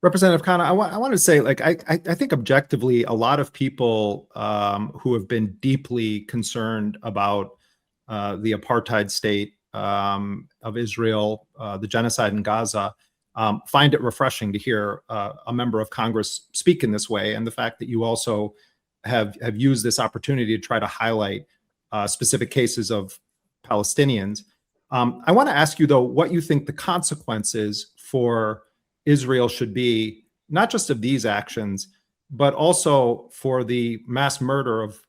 Representative Khanna, I want to say, like, I think objectively, a lot of people who have been deeply concerned about the apartheid state of Israel, the genocide in Gaza, find it refreshing to hear a member of Congress speak in this way, and the fact that you also have used this opportunity to try to highlight specific cases of Palestinians. I want to ask you, though, what you think the consequences for Israel should be, not just of these actions, but also for the mass murder of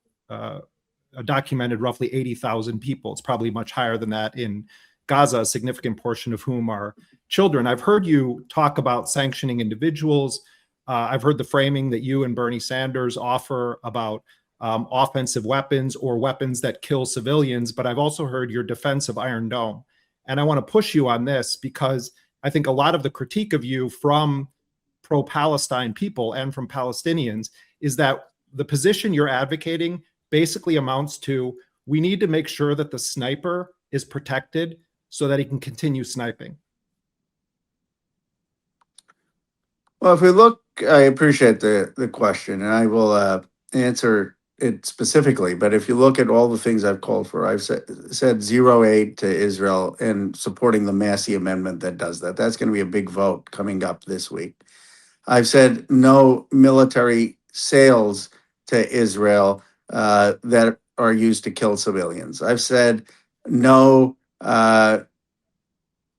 documented roughly 80,000 people. It's probably much higher than that in Gaza, a significant portion of whom are children. I've heard you talk about sanctioning individuals. I've heard the framing that you and Bernie Sanders offer about offensive weapons or weapons that kill civilians, but I've also heard your defense of Iron Dome. And I want to push you on this because I think a lot of the critique of you from pro-Palestine people and from Palestinians is that the position you're advocating basically amounts to, we need to make sure that the sniper is protected so that he can continue sniping. Well, if we look, I appreciate the question, and I will answer it specifically. But if you look at all the things I've called for, I've said zero aid to Israel and supporting the Massey Amendment that does that. That's going to be a big vote coming up this week. I've said no military sales to Israel that are used to kill civilians. I've said no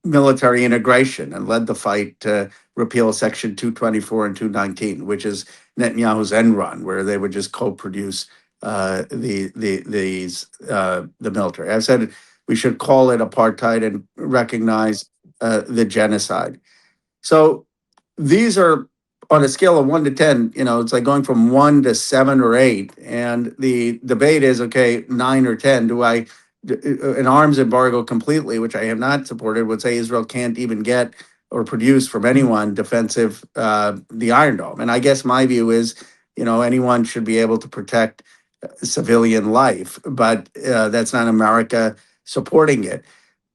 military integration and led the fight to repeal Section 224 and 219, which is Netanyahu's end run, where they would just co-produce the military. I've said we should call it apartheid and recognize the genocide. So these are on a scale of 1 to 10. It's like going from 1 to 7 or 8, and the debate is, okay, 9 or 10. Do I an arms embargo completely, which I have not supported, would say Israel can't even get or produce from anyone defensive the Iron Dome. And I guess my view is, anyone should be able to protect civilian life, but that's not America supporting it.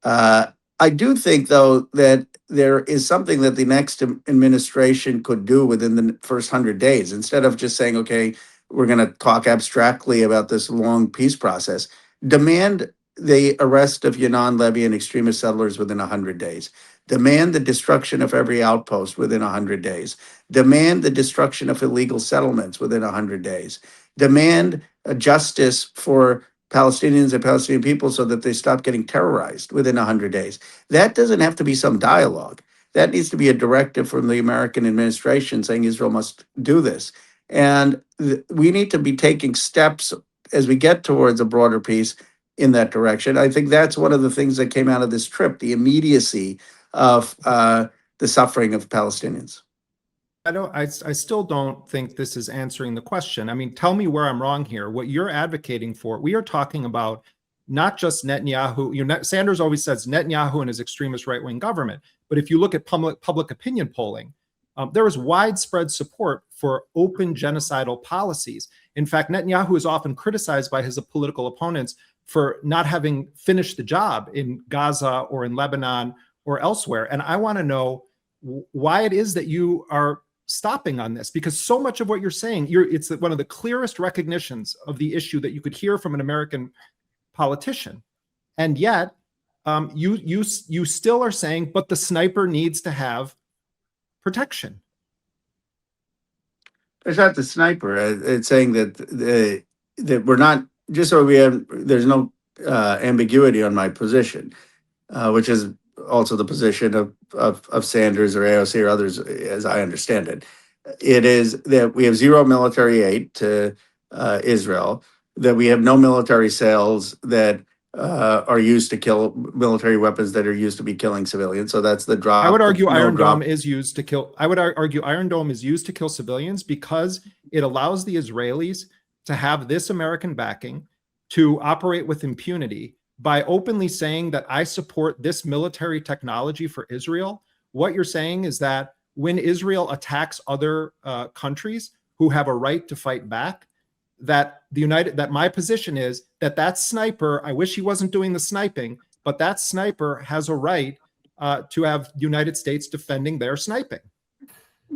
I do think, though, that there is something that the next administration could do within the first 100 days, instead of just saying, okay, we're going to talk abstractly about this long peace process. Demand the arrest of Yonah Levy and extremist settlers within 100 days. Demand the destruction of every outpost within 100 days. Demand the destruction of illegal settlements within 100 days. Demand a justice for Palestinians and Palestinian people so that they stop getting terrorized within 100 days. That doesn't have to be some dialogue. That needs to be a directive from the American administration saying Israel must do this. And we need to be taking steps as we get towards a broader peace in that direction. I think that's one of the things that came out of this trip, the immediacy of the suffering of Palestinians. I still don't think this is answering the question. I mean, tell me where I'm wrong here. What you're advocating for, we are talking about not just Netanyahu. Sanders always says Netanyahu and his extremist right-wing government. But if you look at public opinion polling, there is widespread support for open genocidal policies. In fact, Netanyahu is often criticized by his political opponents for not having finished the job in Gaza or in Lebanon or elsewhere. And I want to know why it is that you are stopping on this, because so much of what you're saying, it's one of the clearest recognitions of the issue that you could hear from an American politician. And yet you still are saying, but the sniper needs to have protection. It's not the sniper. It's saying that we're not, just so there's no ambiguity on my position, which is also the position of Sanders or AOC or others, as I understand it. It is that we have zero military aid to Israel, that we have no military sales that are used to kill, military weapons that are used to be killing civilians. So that's the drop. I would argue Iron Dome is used to kill. I would argue Iron Dome is used to kill civilians because it allows the Israelis to have this American backing to operate with impunity by openly saying that I support this military technology for Israel. What you're saying is that when Israel attacks other countries who have a right to fight back, that my position is that sniper, I wish he wasn't doing the sniping, but that sniper has a right to have the United States defending their sniping.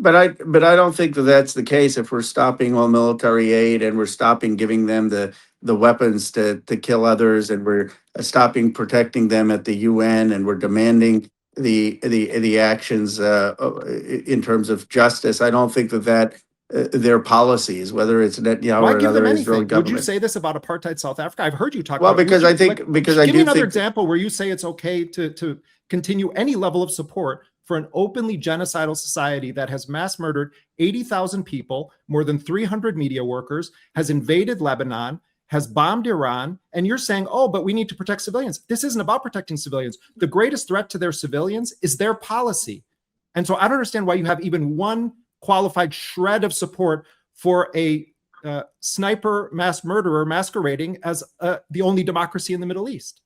but I don't think that that's the case if we're stopping all military aid and we're stopping giving them the weapons to kill others, and we're stopping protecting them at the UN, and we're demanding the actions in terms of justice. I don't think that their policies, whether it's Netanyahu Why or give them another Israeli anything? Would you government. say this about apartheid South Africa? I've heard you talk Well, about. Would because you I think like because I give me do another think example where you say it's okay to continue any level of support for an openly genocidal society that has mass murdered 80,000 people, more than 300 media workers, has invaded Lebanon, has bombed Iran, and you're saying, oh, but we need to protect civilians. This isn't about protecting civilians. The greatest threat to their civilians is their policy. And so I don't understand why you have even one qualified shred of support for a sniper mass murderer masquerading as the only democracy in the Middle East.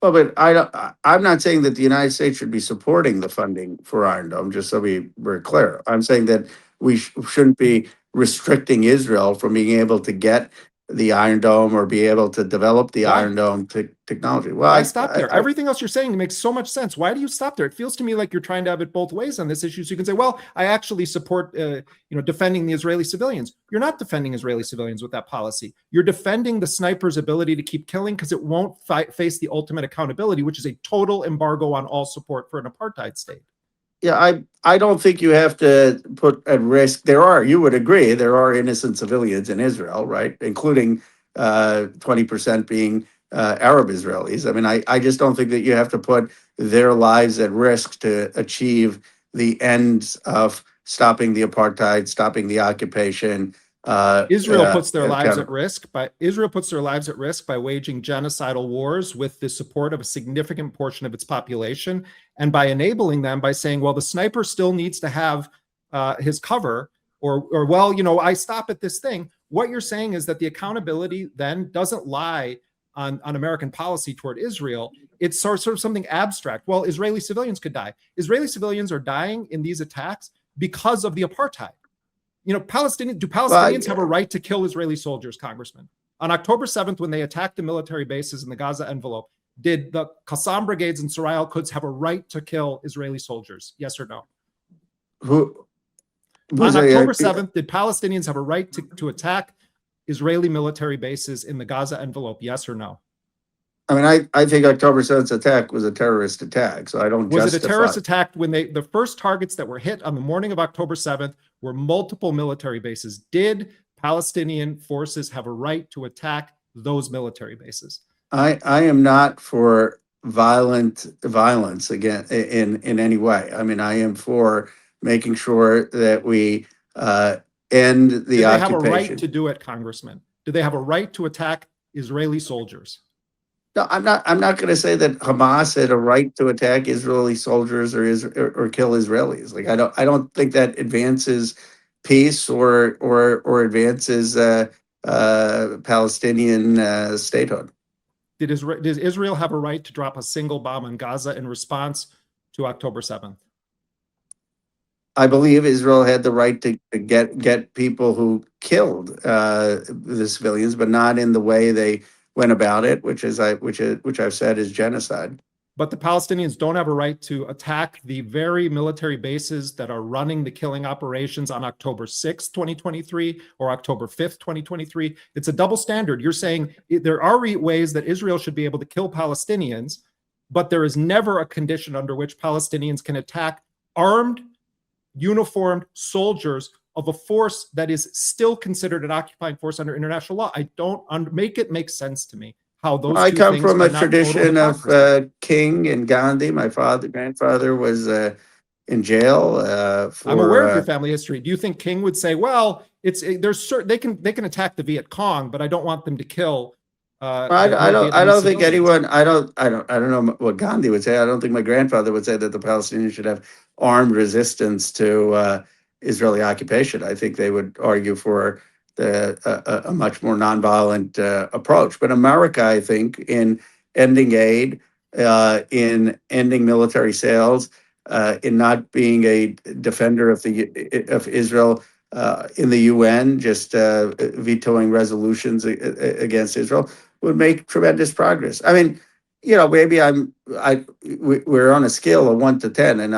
Well, but I'm not saying that the United States should be supporting the funding for Iron Dome, just so we're clear. I'm saying that we shouldn't be restricting Israel from being able to get the Iron Dome or be able to develop the Why? Iron Dome technology. Well, Why stop there? Everything else you're saying makes so much sense. Why do you stop there? It feels to me like you're trying to have it both ways on this issue. So you can say, well, I actually support, defending the Israeli civilians. You're not defending Israeli civilians with that policy. You're defending the sniper's ability to keep killing because it won't face the ultimate accountability, which is a total embargo on all support for an apartheid state. Yeah, I don't think you have to put at risk. You would agree, there are innocent civilians in Israel, right? Including 20% being Arab Israelis. I mean, I just don't think that you have to put their lives at risk to achieve the ends of stopping the apartheid, stopping the occupation. Israel puts their lives Counter. at risk by waging genocidal wars with the support of a significant portion of its population, and by enabling them by saying, well, the sniper still needs to have his cover, or well, I stop at this thing. What you're saying is that the accountability then doesn't lie on American policy toward Israel. It's sort of something abstract. Well, Israeli civilians could die. Israeli civilians are dying in these attacks because of the apartheid. Palestinians have a right to kill Israeli soldiers, Congressman? On October 7th, when they attacked the military bases in the Gaza envelope, did the Qassam brigades and Surah al-Quds have a right to kill Israeli soldiers? Yes or no? Who on October 7th, did Palestinians have a right to attack Israeli military bases in the Gaza envelope? Yes or no? I mean, I think October 7th attack was a terrorist attack, so I don't justify. Was it a terrorist attack when the first targets that were hit on the morning of October 7th were multiple military bases? Did Palestinian forces have a right to attack those military bases? I am not for violence again in any way. I mean, I am for making sure that we end the occupation. Do they have a right to do it, Congressman? Do they have a right to attack Israeli soldiers? No, I'm not going to say that Hamas had a right to attack Israeli soldiers or kill Israelis. Like, I don't think that advances peace or advances Palestinian statehood. Does Israel have a right to drop a single bomb on Gaza in response to October 7th? I believe Israel had the right to get people who killed the civilians, but not in the way they went about it, which I've said is genocide. But the Palestinians don't have a right to attack the very military bases that are running the killing operations on October 6th, 2023, or October 5th, 2023. It's a double standard. You're saying there are ways that Israel should be able to kill Palestinians, but there is never a condition under which Palestinians can attack armed, uniformed soldiers of a force that is still considered an occupying force under international law. I don't make it make sense to me how those I two come things from a are not total tradition of hypocrisy. King and Gandhi. My grandfather was in jail I'm aware of for. your family history. Do you think King would say, "Well, they can attack the Viet Cong, but I don't want them to kill"? I don't think anyone. I don't know what Gandhi would say. I don't think my grandfather would say that the Palestinians should have armed resistance to Israeli occupation. I think they would argue for a much more nonviolent approach. But America, I think, in ending aid, in ending military sales, in not being a defender of Israel in the UN, just vetoing resolutions against Israel, would make tremendous progress. I mean, maybe we're on a scale of 1 to 10, and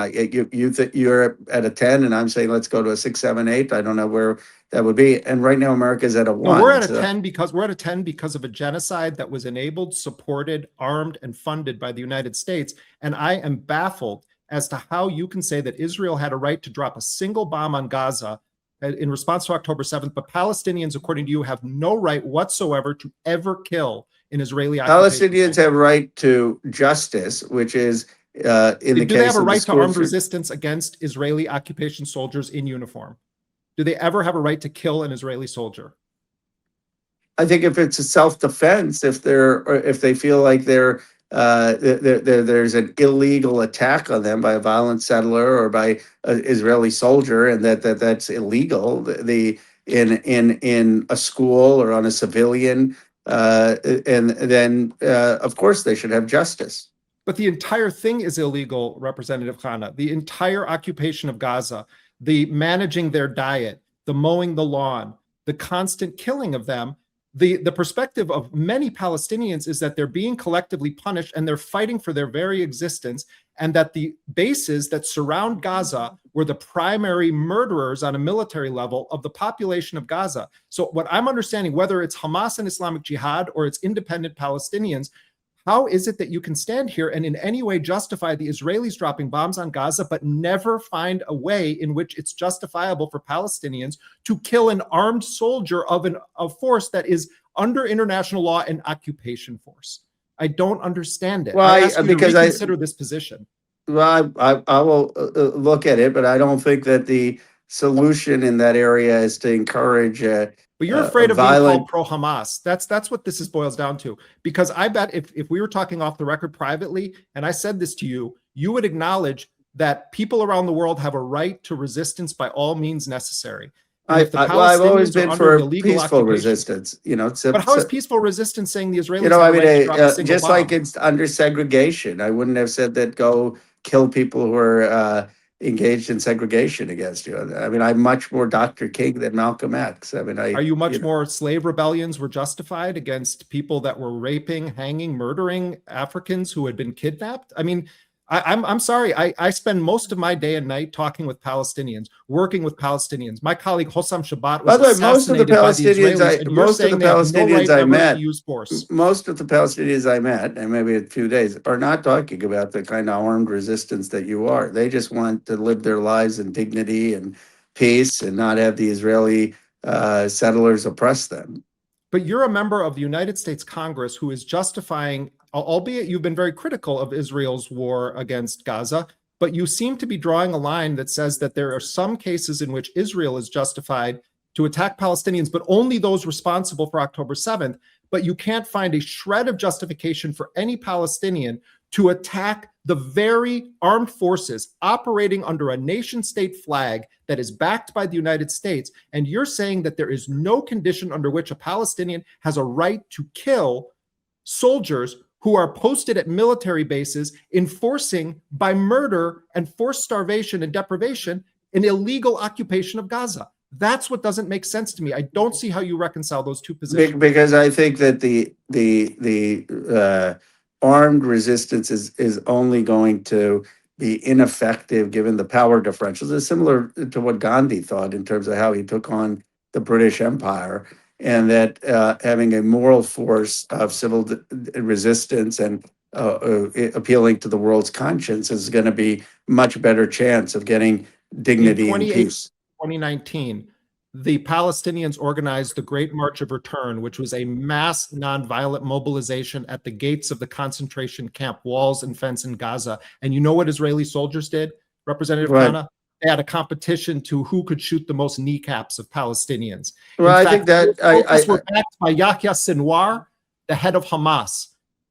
you're at a 10, and I'm saying let's go to a 6, 7, 8. I don't know where that would be. And right now, America's at a No, we're 1. at a So 10 because of a genocide that was enabled, supported, armed, and funded by the United States. And I am baffled as to how you can say that Israel had a right to drop a single bomb on Gaza in response to October 7th, but Palestinians, according to you, have no right whatsoever to ever kill an Israeli occupation Palestinians soldier. have right to justice, which is in the Do they have case a of the right to school armed shooting. resistance against Israeli occupation soldiers in uniform? Do they ever have a right to kill an Israeli soldier? I think if it's a self-defense, if they feel like there's an illegal attack on them by a violent settler or by an Israeli soldier, and that's illegal, in a school or on a civilian, and then of course they should have justice. But the entire thing is illegal, Representative Khanna. The entire occupation of Gaza, the managing their diet, the mowing the lawn, the constant killing of them. The perspective of many Palestinians is that they're being collectively punished and they're fighting for their very existence, and that the bases that surround Gaza were the primary murderers on a military level of the population of Gaza. So what I'm understanding, whether it's Hamas and Islamic Jihad or it's independent Palestinians, how is it that you can stand here and in any way justify the Israelis dropping bombs on Gaza, but never find a way in which it's justifiable for Palestinians to kill an armed soldier of a force that is under international law an occupation force? I don't understand it. Well, I ask you to reconsider this position. Well, I will look at it, but I don't think that the solution in that area is to encourage But you're afraid of being violent. called pro-Hamas. That's what this boils down to. Because I bet if we were talking off the record privately, and I said this to you, you would acknowledge that people around the world have a right to resistance by all means necessary. I've always been for peaceful resistance. But how is peaceful resistance saying the Israelis I have a mean, right to drop a single just bomb? like it's under segregation, I wouldn't have said that go kill people who are engaged in segregation against you. I mean, I'm much more Dr. King than Malcolm X. I mean, are you much more slave rebellions were justified against people that were raping, hanging, murdering Africans who had been kidnapped? I mean, I'm sorry. I spend most of my day and night talking with Palestinians, working with Palestinians. My colleague Hossam Shabat was assassinated by the Israelis, and you're saying they have no right ever to use force. Most of the Palestinians I met, and maybe a few days, are not talking about the kind of armed resistance that you are. They just want to live their lives in dignity and peace and not have the Israeli settlers oppress them. But you're a member of the United States Congress who is justifying, albeit you've been very critical of Israel's war against Gaza, but you seem to be drawing a line that says that there are some cases in which Israel is justified to attack Palestinians, but only those responsible for October 7th. But you can't find a shred of justification for any Palestinian to attack the very armed forces operating under a nation state flag that is backed by the United States. And you're saying that there is no condition under which a Palestinian has a right to kill soldiers who are posted at military bases, enforcing by murder and forced starvation and deprivation an illegal occupation of Gaza. That's what doesn't make sense to me. I don't see how you reconcile those two positions. Because I think that the armed resistance is only going to be ineffective given the power differentials. It's similar to what Gandhi thought in terms of how he took on the British Empire, and that having a moral force of civil resistance and appealing to the world's conscience is going to be much better chance of getting dignity and peace. 2019, the Palestinians organized the Great March of Return, which was a mass nonviolent mobilization at the gates of the concentration camp walls and fence in Gaza. And you know what Israeli soldiers did, Representative Khanna? They had a competition to who could shoot the most kneecaps of Palestinians. Well, I think that protests were backed by Yahya Sinwar, the head of Hamas.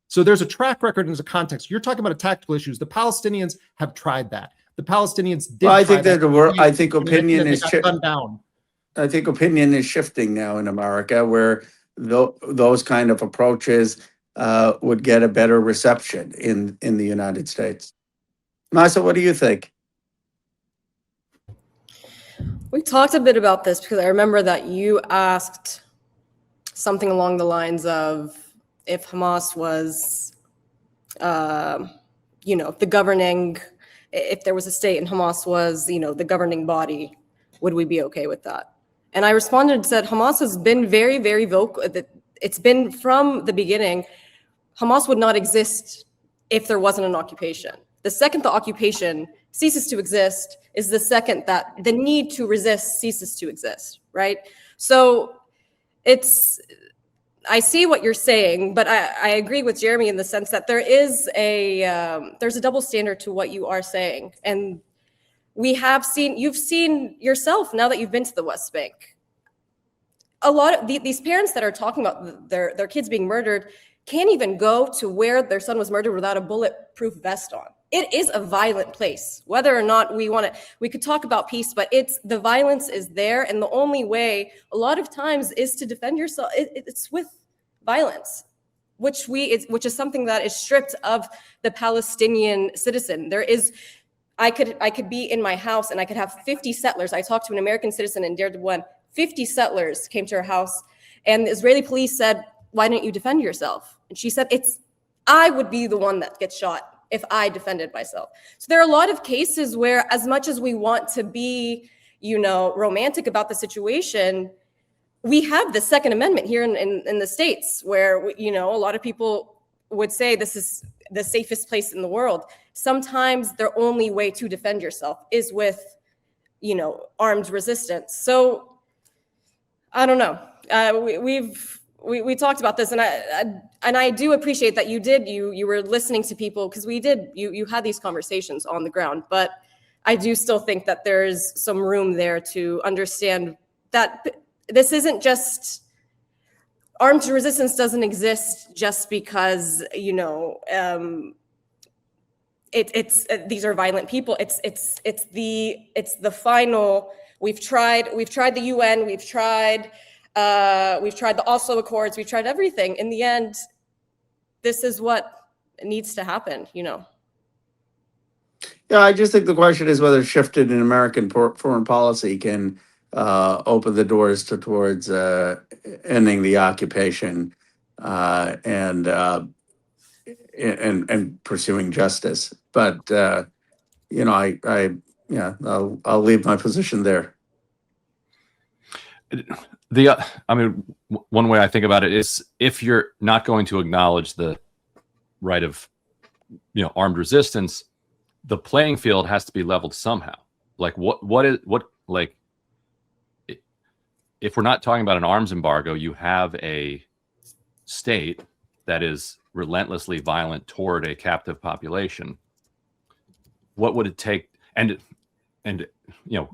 So there's a track record and there's a context. You're talking about tactical issues. The Palestinians have tried that. The Palestinians did. Well, I think opinion is down. I think opinion is shifting now in America, where those kind of approaches would get a better reception in the United States. Masa, what do you think? We talked a bit about this because I remember that you asked something along the lines of if Hamas was the governing, if there was a state and Hamas was, the governing body, would we be okay with that? And I responded and said, Hamas has been very, very vocal. That it's been from the beginning, Hamas would not exist if there wasn't an occupation. The second the occupation ceases to exist is the second that the need to resist ceases to exist, right? So I see what you're saying, but I agree with Jeremy in the sense that there's a double standard to what you are saying. And you've seen yourself now that you've been to the West Bank. A lot of these parents that are talking about their kids being murdered can't even go to where their son was murdered without a bulletproof vest on. It is a violent place. Whether or not we could talk about peace, but the violence is there, and the only way a lot of times is to defend yourself. It's with violence, which is something that is stripped of the Palestinian citizen. I could be in my house and I could have 50 settlers. I talked to an American citizen in Deir Dawan. 50 settlers came to her house, and the Israeli police said, "Why didn't you defend yourself?" And she said, I would be the one that gets shot if I defended myself. So there are a lot of cases where, as much as we want to be, romantic about the situation, we have the Second Amendment here in the States, where, a lot of people would say this is the safest place in the world. Sometimes the only way to defend yourself is with, armed resistance. So I don't know. We talked about this, and I do appreciate that you were listening to people, because you had these conversations on the ground. But I do still think that there's some room there to understand that this isn't just armed resistance doesn't exist just because these are violent people. It's the final. We've tried the UN. We've tried the Oslo Accords. We've tried everything. In the end, this is what needs to happen. Yeah, I just think the question is whether shifted in American foreign policy can open the doors towards ending the occupation and pursuing justice. But I'll leave my position there. One way I think about it is, if you're not going to acknowledge the right of, armed resistance, the playing field has to be leveled somehow. Like if we're not talking about an arms embargo, you have a state that is relentlessly violent toward a captive population. What would it take? And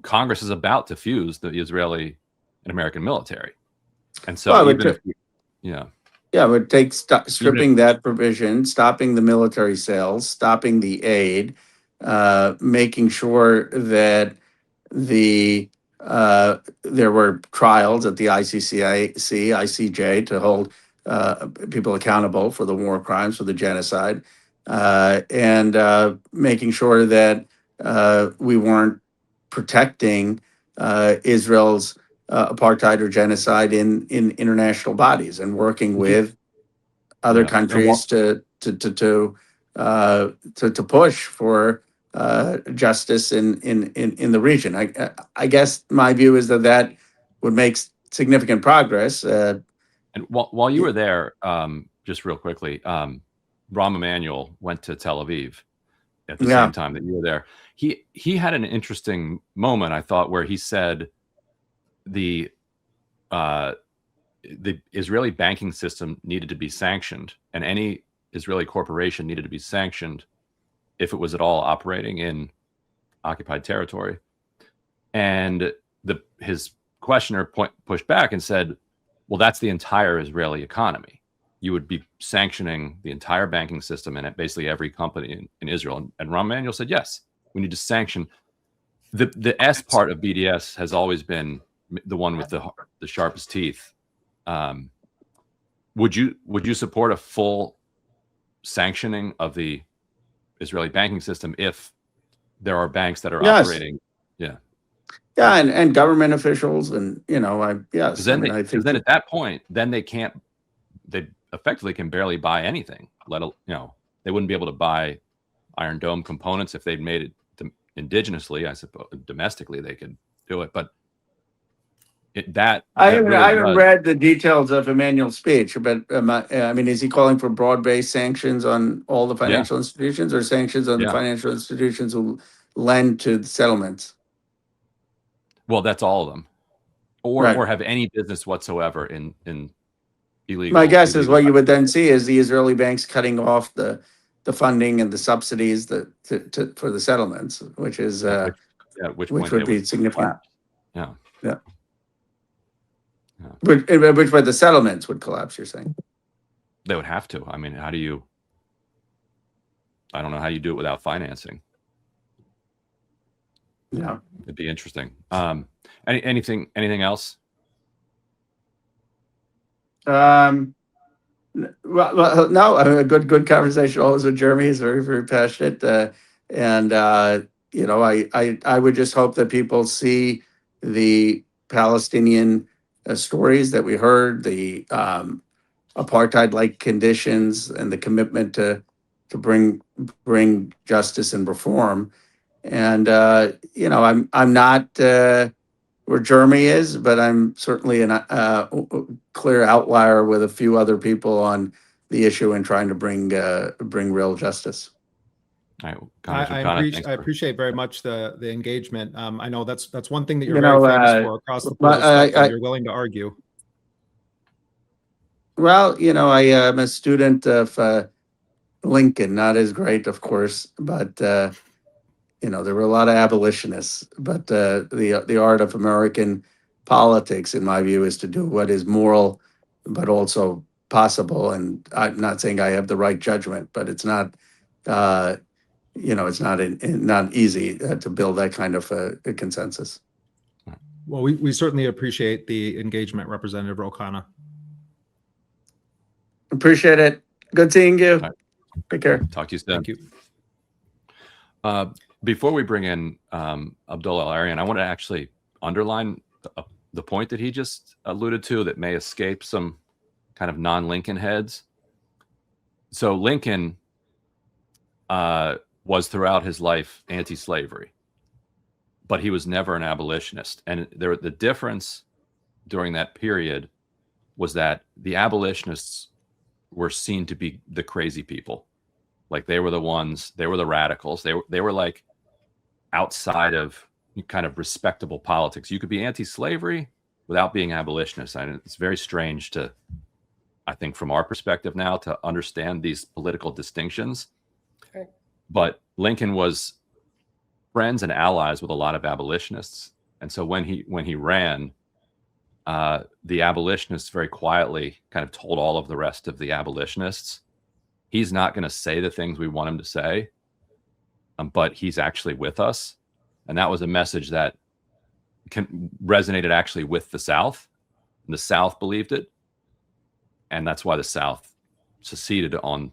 Congress is about to fuse the Israeli and American military, and so it would take stripping that provision, stopping the military sales, stopping the aid, making sure that there were trials at the ICJ to hold people accountable for the war crimes, for the genocide, and making sure that we weren't protecting Israel's apartheid or genocide in international bodies, and working with other countries to push for justice in the region. I guess my view is that would make significant progress. And while you were there, just real quickly, Rahm Emanuel went to Tel Aviv at the same time that you were there. He had an interesting moment, I thought, where he said the Israeli banking system needed to be sanctioned, and any Israeli corporation needed to be sanctioned if it was at all operating in occupied territory. And his questioner pushed back and said, well, that's the entire Israeli economy. You would be sanctioning the entire banking system and basically every company in Israel. And Rahm Emanuel said, yes, we need to sanction. The S part of BDS has always been the one with the sharpest teeth. Would you support a full sanctioning of the Israeli banking system if there are banks that are operating? Yeah, and government officials, and Because then at that point, then they effectively can barely buy anything. They wouldn't be able to buy Iron Dome components if they'd made it indigenously. I suppose domestically they could do it, but that I really haven't does. read the details of Emmanuel's speech, but I mean, is he calling for broad-based sanctions on all the financial institutions, or sanctions on the Yeah. financial institutions who lend to the settlements? Well, that's all of them, Right. or have any business whatsoever in illegal. My guess is illegal what you would then see is the Israeli banks cutting off the funding and the subsidies for the settlements, which is at which which point would they be significant. collapse. Yeah. Yeah. Which way the settlements would collapse, you're saying? They would have to. I mean, how do you? I don't know how you do it without financing. Yeah. It'd be interesting. Anything else? Well, no, a good conversation always with Jeremy. He's very, very passionate. And you know, I would just hope that people see the Palestinian stories that we heard, the apartheid-like conditions, and the commitment to bring justice and reform. And you know, I'm not where Jeremy is, but I'm certainly a clear outlier with a few other people on the issue and trying to bring real justice. All right, I appreciate very much the engagement. I know that's one thing that you're You very know, famous for across the political spectrum. You're willing to argue. Well, you know, I am a student of Lincoln, not as great, of course, but you know, there were a lot of abolitionists. But the art of American politics, in my view, is to do what is moral, but also possible. And I'm not saying I have the right judgment, but it's not, you know, it's not easy to build that kind of a consensus. Well, we certainly appreciate the engagement, Representative Khanna. Appreciate it. Good seeing you. Right. Take care. Talk to you soon. Thank you. Before we bring in Abdullah Al-Arian, I want to actually underline the point that he just alluded to that may escape some kind of non-Lincoln heads. So Lincoln was throughout his life anti-slavery, but he was never an abolitionist. And the difference during that period was that the abolitionists were seen to be the crazy people. Like they were the ones, they were the radicals. They were like outside of kind of respectable politics. You could be anti-slavery without being abolitionist. And it's very strange to, I think, from our perspective now, to understand these political distinctions. Okay. But Lincoln was friends and allies with a lot of abolitionists. And so when he ran, the abolitionists very quietly kind of told all of the rest of the abolitionists, he's not going to say the things we want him to say, but he's actually with us. And that was a message that resonated actually with the South. And the South believed it. And that's why the South seceded on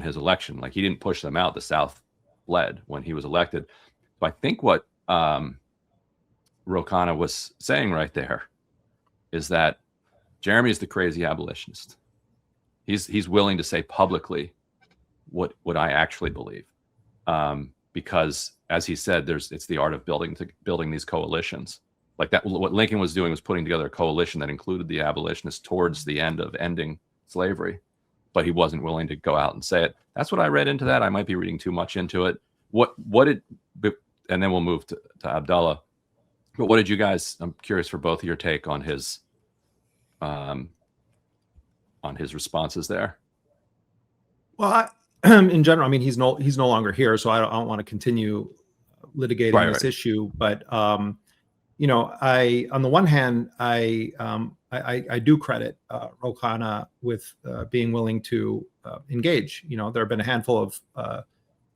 his election. Like he didn't push them out. The South led when he was elected. So I think what Khanna was saying right there is that Jeremy is the crazy abolitionist. He's willing to say publicly what I actually believe, because as he said, it's the art of building these coalitions. Like that, what Lincoln was doing was putting together a coalition that included the abolitionists towards the end of ending slavery, but he wasn't willing to go out and say it. That's what I read into that. I might be reading too much into it. And then we'll move to Abdullah. But what did you guys? I'm curious for both of your take on his responses there. Well, in general, I mean, he's no longer here, so I don't want to continue litigating this issue. But you know, on the one hand, I do credit Khanna with being willing to engage. You know, there have been a handful of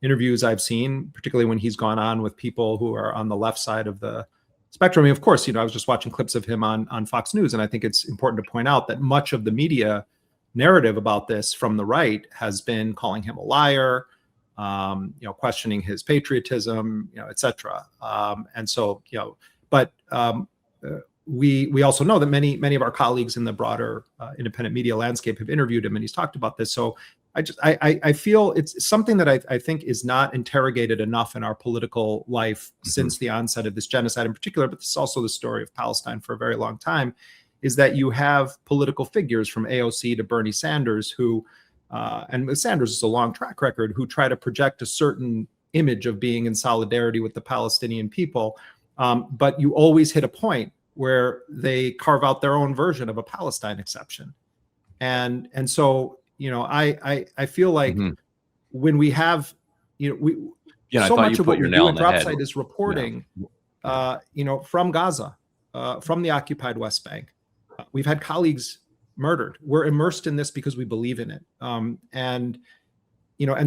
interviews I've seen, particularly when he's gone on with people who are on the left side of the spectrum. I mean, of course, you know, I was just watching clips of him on Fox News, and I think it's important to point out that much of the media narrative about this from the right has been calling him a liar, you know, questioning his patriotism, you know, et cetera. And so, you know, but we also know that many of our colleagues in the broader independent media landscape have interviewed him, and he's talked about this. So I feel it's something that I think is not interrogated enough in our political life since the onset of this genocide in particular, but this is also the story of Palestine for a very long time, is that you have political figures from AOC to Bernie Sanders who, and with Sanders is a long track record, who try to project a certain image of being in solidarity with the Palestinian people. But you always hit a point where they carve out their own version of a Palestine exception. And so, I feel like when we have, so much of what we do at Dropsite is reporting, from Gaza, from the occupied West Bank. We've had colleagues murdered. We're immersed in this because we believe in it. And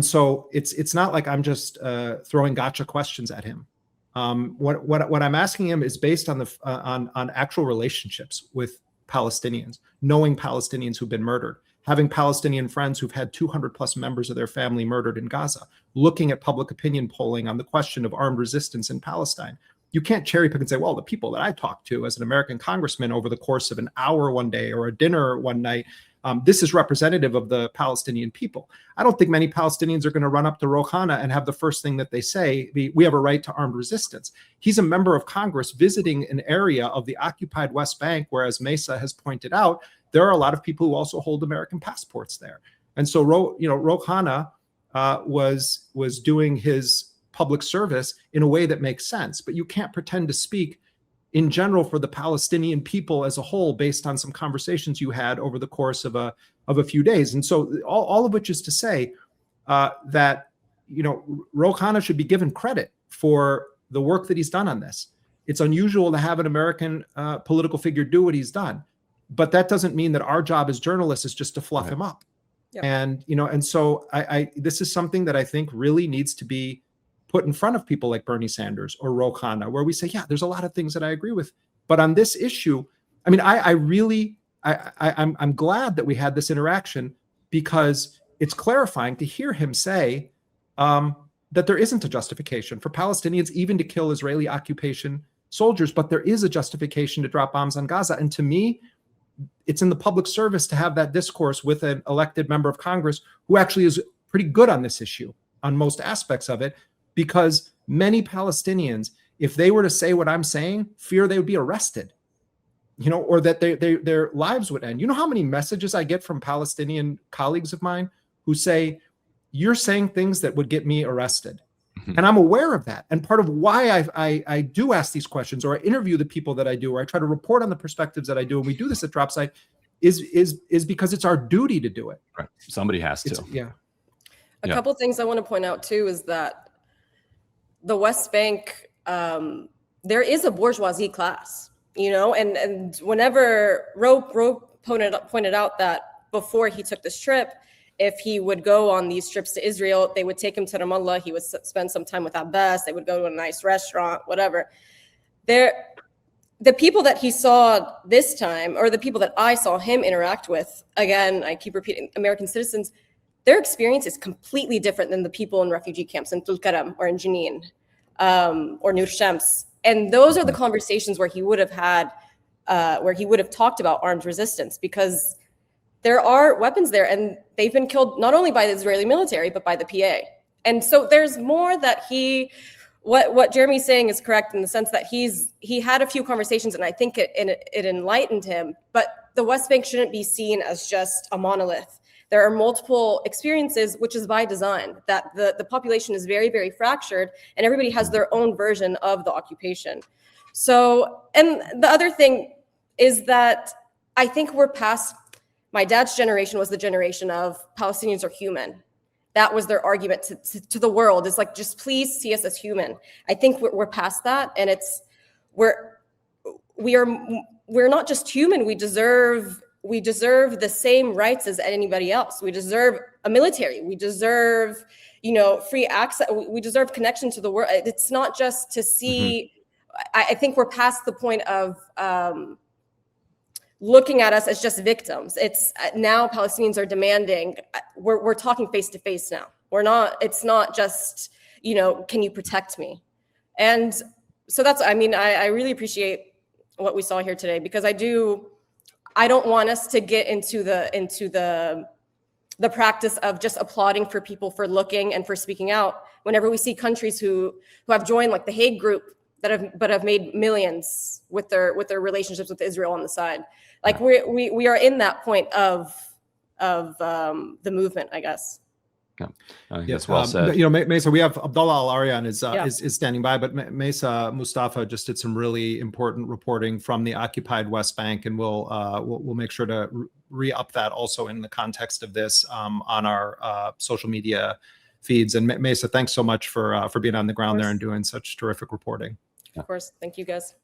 so it's not like I'm just throwing gotcha questions at him. What I'm asking him is based on on actual relationships with Palestinians, knowing Palestinians who've been murdered, having Palestinian friends who've had 200 plus members of their family murdered in Gaza, looking at public opinion polling on the question of armed resistance in Palestine. You can't cherry pick and say, well, the people that I talked to as an American congressman over the course of an hour one day or a dinner one night, this is representative of the Palestinian people. I don't think many Palestinians are going to run up to Khanna and have the first thing that they say be, we have a right to armed resistance. He's a member of Congress visiting an area of the occupied West Bank, where, as Mesa has pointed out, there are a lot of people who also hold American passports there. And so, Khanna was doing his public service in a way that makes sense, but you can't pretend to speak in general for the Palestinian people as a whole based on some conversations you had over the course of a few days. And so all of which is to say that, Khanna should be given credit for the work that he's done on this. It's unusual to have an American political figure do what he's done, but that doesn't mean that our job as journalists is just to fluff him up. Yep. And so this is something that I think really needs to be put in front of people like Bernie Sanders or Khanna, where we say, yeah, there's a lot of things that I agree with, but on this issue, I mean, I'm glad that we had this interaction, because it's clarifying to hear him say that there isn't a justification for Palestinians even to kill Israeli occupation soldiers, but there is a justification to drop bombs on Gaza. And to me, it's in the public service to have that discourse with an elected member of Congress who actually is pretty good on this issue, on most aspects of it, because many Palestinians, if they were to say what I'm saying, fear they would be arrested, or that their lives would end. You know how many messages I get from Palestinian colleagues of mine who say, you're saying things that would get me arrested. Mm-hmm. And I'm aware of that. And part of why I do ask these questions, or I interview the people that I do, or I try to report on the perspectives that I do, and we do this at Dropsite, is because it's our duty to do it. Right. Somebody has to. A couple things I want to point out too is that the West Bank, there is a bourgeoisie class, and whenever Ro pointed out that before he took this trip, if he would go on these trips to Israel, they would take him to Ramallah, he would spend some time with Abbas, they would go to a nice restaurant, whatever. The people that he saw this time, or the people that I saw him interact with, again, I keep repeating, American citizens, their experience is completely different than the people in refugee camps in Tulkarem or in Jenin or Nur Shams. And those are the conversations where he would have talked about armed resistance, because there are weapons there and they've been killed not only by the Israeli military, but by the PA. And so there's more that what Jeremy's saying is correct in the sense that he had a few conversations, and I think it enlightened him, but the West Bank shouldn't be seen as just a monolith. There are multiple experiences, which is by design, that the population is very, very fractured and everybody has their own version of the occupation. So, and the other thing is that I think we're past, my dad's generation was the generation of Palestinians are human. That was their argument to the world. It's like, just please see us as human. I think we're past that. And we're not just human. We deserve the same rights as anybody else. We deserve a military. We deserve, free access. We deserve connection to the world. It's not just to see, I think we're past the point of looking at us as just victims. It's now Palestinians are demanding, we're talking face to face now. It's not just, can you protect me? And so I really appreciate what we saw here today, because I don't want us to get into the the practice of just applauding for people for looking and for speaking out. Whenever we see countries who have joined like the Hague Group that have made millions with their relationships with Israel on the side, like we are in that point of the movement, I guess. Yeah, I think that's well said. You know, Mesa, we have Abdullah Al Aryan is standing by, but Mesa Mustafa just did some really important reporting from the occupied West Bank, and we'll make sure to re-up that also in the context of this on our social media feeds. And Mesa, thanks so much for being on the ground there and doing such terrific reporting. Of course, thank you guys.